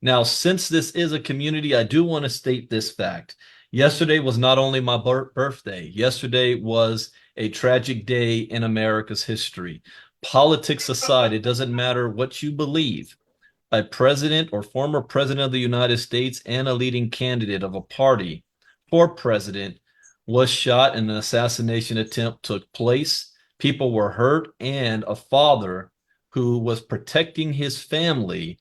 Now, since this is a community, I do want to state this fact. Yesterday was not only my birthday, yesterday was a tragic day in America's history. Politics aside, it doesn't matter what you believe. A president or former president of the United States and a leading candidate of a party for president was shot and an assassination attempt took place. People were hurt, and a father who was protecting his family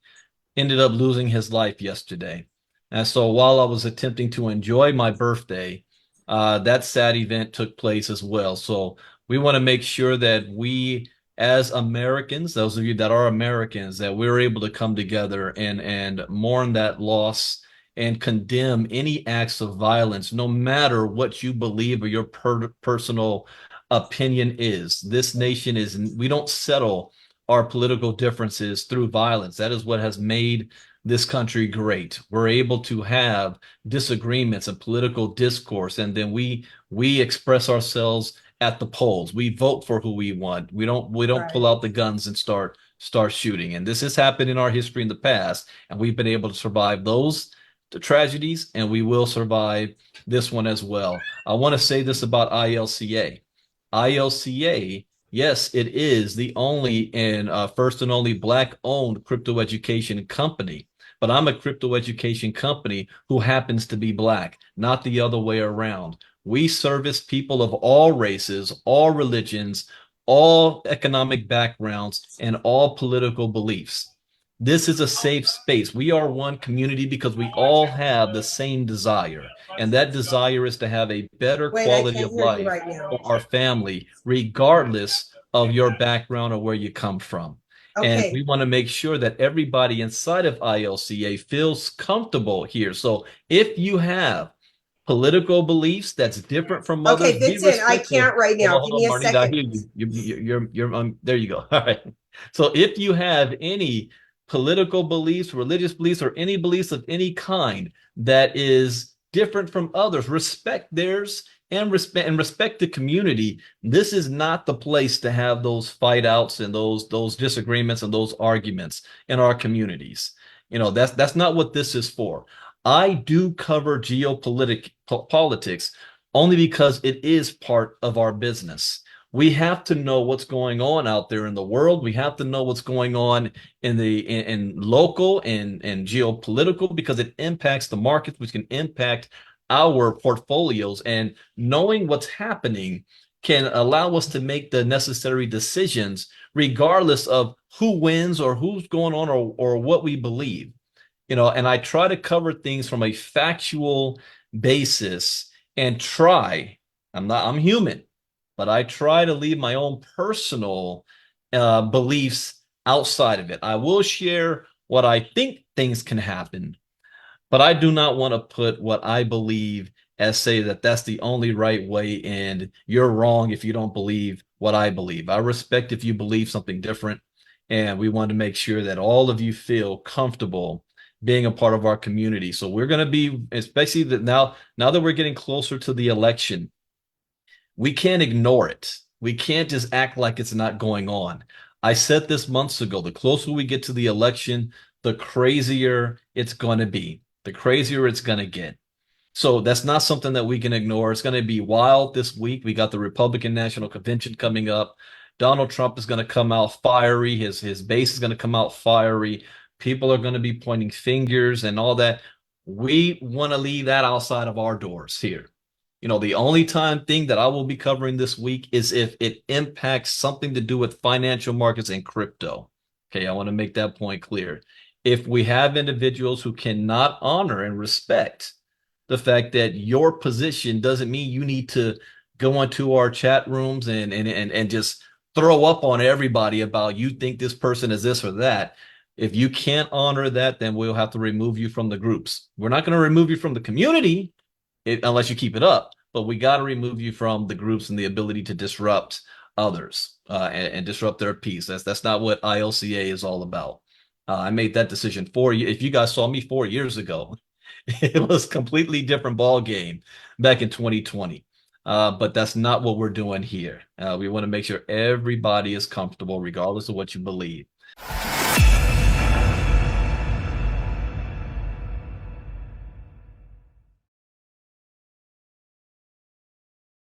ended up losing his life yesterday. And so while I was attempting to enjoy my birthday, that sad event took place as well. So we want to make sure that we, as Americans, those of you that are Americans, that we're able to come together and mourn that loss and condemn any acts of violence, no matter what you believe or your personal opinion is. This nation is, we don't settle our political differences through violence. That is what has made this country great. We're able to have disagreements and political discourse, and then we express ourselves at the polls. We vote for who we want. We don't pull out the guns and start shooting. And this has happened in our history in the past, and we've been able to survive those tragedies, and we will survive this one as well. I want to say this about ILCA. ILCA, yes, it is the only and first and only Black-owned crypto education company. But I'm a crypto education company who happens to be Black, not the other way around. We service people of all races, all religions, all economic backgrounds, and all political beliefs. This is a safe space. We are one community because we all have the same desire, and that desire is to have a better quality of life for our family, regardless of your background or where you come from. And we want to make sure that everybody inside of ILCA feels comfortable here. So if you have political beliefs that's different from others, Okay, Vincent, I can't right now. Give me a second. I hear you. You're there you go. All right. So if you have any political beliefs, religious beliefs, or any beliefs of any kind that is different from others, respect theirs and respect the community. This is not the place to have those fight outs and those disagreements and those arguments in our communities. You know, that's not what this is for. I do cover politics only because it is part of our business. We have to know what's going on out there in the world. We have to know what's going on in local and geopolitical, because it impacts the markets, which can impact our portfolios. And knowing what's happening can allow us to make the necessary decisions, regardless of who wins or who's going on or what we believe. You know, and I try to cover things from a factual basis and I'm human, but I try to leave my own personal beliefs outside of it. I will share what I think things can happen, but I do not want to put what I believe as say that that's the only right way and you're wrong if you don't believe what I believe. I respect if you believe something different, and we want to make sure that all of you feel comfortable being a part of our community. So we're going to be, especially that now that we're getting closer to the election, we can't ignore it. We can't just act like it's not going on. I said this months ago, the closer we get to the election, the crazier it's going to be, the crazier it's going to get. So that's not something that we can ignore. It's going to be wild this week. We got the Republican National Convention coming up. Donald Trump is going to come out fiery. His base is going to come out fiery. People are going to be pointing fingers and all that. We want to leave that outside of our doors here. You know, the only thing that I will be covering this week is if it impacts something to do with financial markets and crypto. Okay, I want to make that point clear. If we have individuals who cannot honor and respect the fact that your position doesn't mean you need to go into our chat rooms and just throw up on everybody about you think this person is this or that. If you can't honor that, then we'll have to remove you from the groups. We're not going to remove you from the community unless you keep it up, but we got to remove you from the groups and the ability to disrupt others and disrupt their peace. That's not what ILCA is all about. I made that decision if you guys saw me 4 years ago, it was a completely different ball game back in 2020. But that's not what we're doing here. We want to make sure everybody is comfortable, regardless of what you believe.